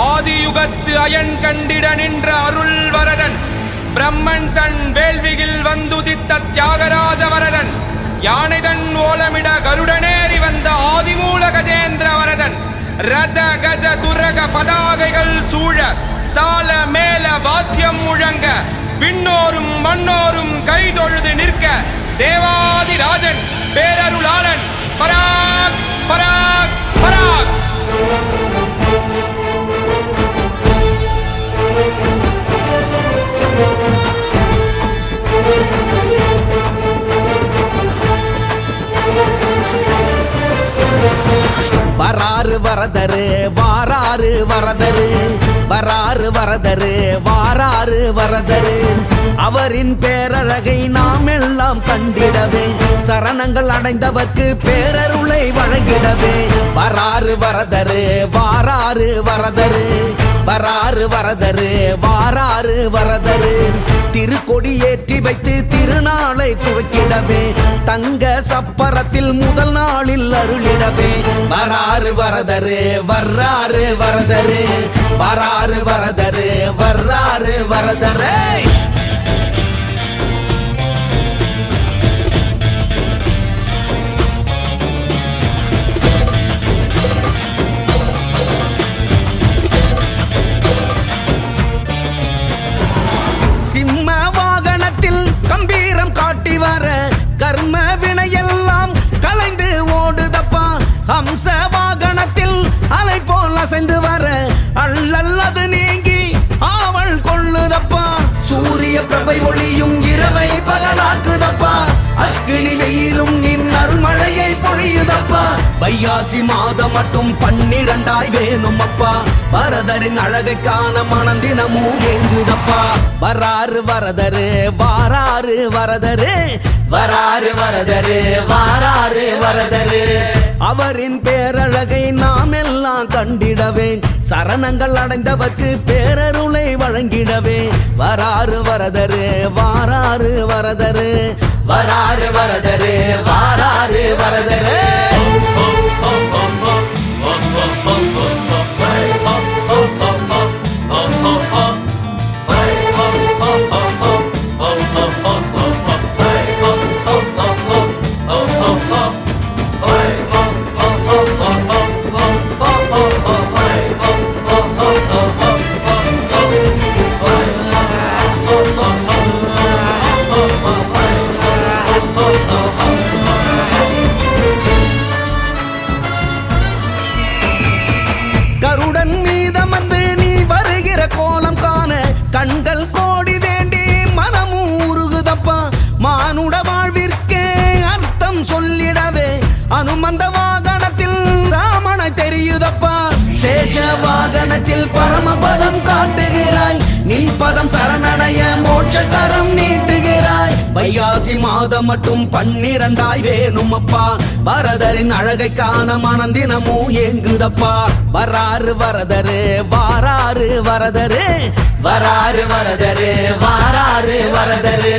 ஆதியுகத்து iron கண்டிட நின்ற அருள் வரதன் பிரம்மன் தன் வேள்வியில் வந்துதித்த தியாகராஜ வரதன் யானைதன் ஓலமிட கருடனேறி வந்த ஆதிமூல கஜேந்திர வரதன் ரத கஜ துரக பதாகைகள் சூழ தாள மேல வாத்தியம் முழங்க விண்ணோரும் மண்ணோரும் கைதொழுது நிற்க தேவாதிராஜன் பேரருளாளன் பராக் பராக் பராக். வராறு வரதரு வாராறு வரதரு வராறு வரதரு வாராறு வரதரு அவரின் பேரழகை நாம் எல்லாம் கண்டிடவே சரணங்கள் அடைந்தவர்க்கு பேரருளை வழங்கிடவே வராறு வரதரு வாராறு வரதரு வராறு வரதரு வாராறு வரதரு திருக்கொடி ஏற்றி வைத்து திருநாளை துவக்கிடவே தங்க சப்பரத்தில் முதல் நாளில் அருளிடவே வராறு வரதரு வர்றாறு வரதரு வராறு வரதரு வர்றாறு வரதரே. சிம்ம வாகனத்தில் கம்பீரம் காட்டி வர கர்ம வினையெல்லாம் கலைந்து ஓடுதப்பா ஹம்ச வாகனத்தில் அலை போல் அசைந்து வர அள்ளல்லது நீங்கி ஆவல் கொள்ளுதப்பா சூரிய பிரபை ஒளியும் இரவை பகலாக்குதப்பா அக்கினி வெயிலும் நின் அருள்மழையை பொழியுதப்பா வையாசி மாதம் மட்டும் 12 வேணும் அப்பா வரதரின் அழகை காண மனந்தினமும் ஏங்குதப்பா வராறு வரதரு வாராறு வரதரு வராறு வரதரு வாராறு வரதரு அவரின் பேரழகை நாம் எல்லாம் கண்டிடவே சரணங்கள் அடைந்தவர்க்கு பேரருளை வழங்கிடவே வராறு வரதரு வாராறு வரதரு வராறு வரதரு வாராறு வரதரு. கருடன் மீதமந்து நீ வருகிற கோலம் காண கண்கள் கோடி வேண்டி மனமும் உருகுதப்பா மானுட வாழ்விற்கே அர்த்தம் சொல்லிடவே அனுமந்த வாகனத்தில் ராமனை தெரியுதப்பா சேஷ வாகனத்தில் பரமபதம் காட்டுகிறாய் நீ பதம் சரணடைய மோட்சகரம் நீட்டுகிறாய் வையாசி மாதம் மட்டும் 12 வேணும் அப்பா வரதரின் அழகை காண மனந்தினமும் ஏங்குதப்பா வராறு வரதரு வாராறு வரதரு வராறு வரதரு வாராறு வரதரு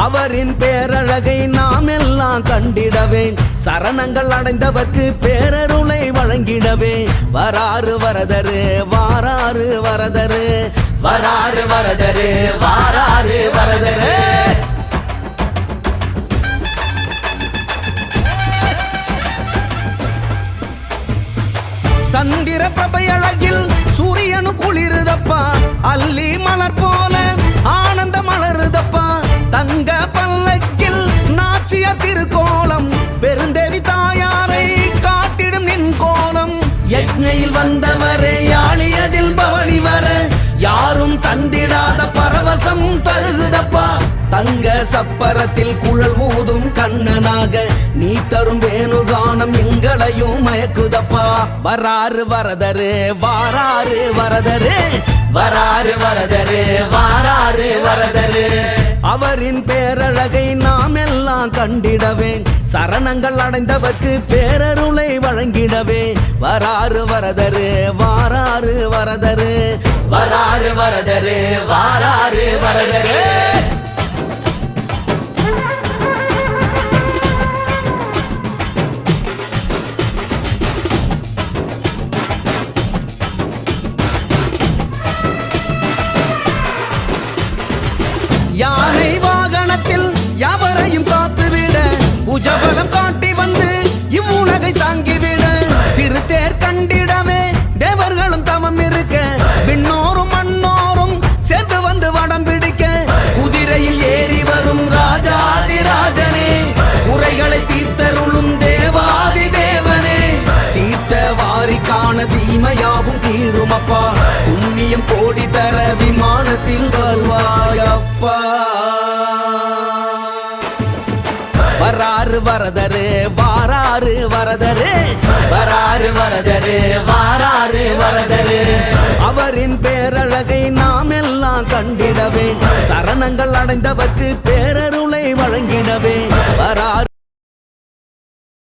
அவரின் பேரழகை நாம் எல்லாம் கண்டிடவே சரணங்கள் அடைந்தவர்க்கு பேரருளை வழங்கிடவே வராறு வரதரு வாராறு வரதரு வராறு வரதரு வாராறு வரதரு. சந்திர பிரபை அழகில் சூரியனு குளிருதப்பா அல்லி மலர் போல ஆனந்த மலருதப்பா தங்க பல்லக்கில் நாச்சியார் திருக்கோலம் பெருந்தேவி தாயாரை காட்டிடும் நின் கோலம் யக்ஞையில் வந்தவரே யாழியதில் பவனி வர யாரும் தந்திடாத பரவசம் தருகுதப்பா தங்க சப்பரத்தில் குழல் ஊதும் கண்ணனாக நீ தரும் வேணுகானம் எங்களையும் மயக்குதப்பா வராறு வரதரு வாராறு வரதரு வராறு வரதரு வாராறு வரதரு அவரின் பேரழகை நாம் எல்லாம் கண்டிடவே சரணங்கள் அடைந்தவர்க்கு பேரருளை வழங்கிடவே வராறு வரதரு வாராறு வரதரு வராறு வரதரு வாராறு வரதரு. புஜபலம் காட்டி வந்து இவ்வுலகை தாங்கிவிட திருத்தேர் கண்டிடவே தேவர்களும் தமம் இருக்க விண்ணோரும் மண்ணோரும் சேர்ந்து வந்து வடம் பிடிக்க குதிரையில் ஏறி வரும் ராஜாதிராஜனே குறைகளை தீர்த்தருளும் தேவாதி தேவனே தீர்த்த வாரிக்கான தீமையாவும் தீருமப்பா புண்ணியம் கோடி தர விமானத்தில் வருவாயப்பா வராறு வரதரு வாராறு வரதரு வராறு வரதரு வாராறு வரதரு அவரின் பேரழகை நாம் எல்லாம் கண்டிடவே சரணங்கள் அடைந்தவர்க்கு பேரருளை வழங்கிடவே வராறு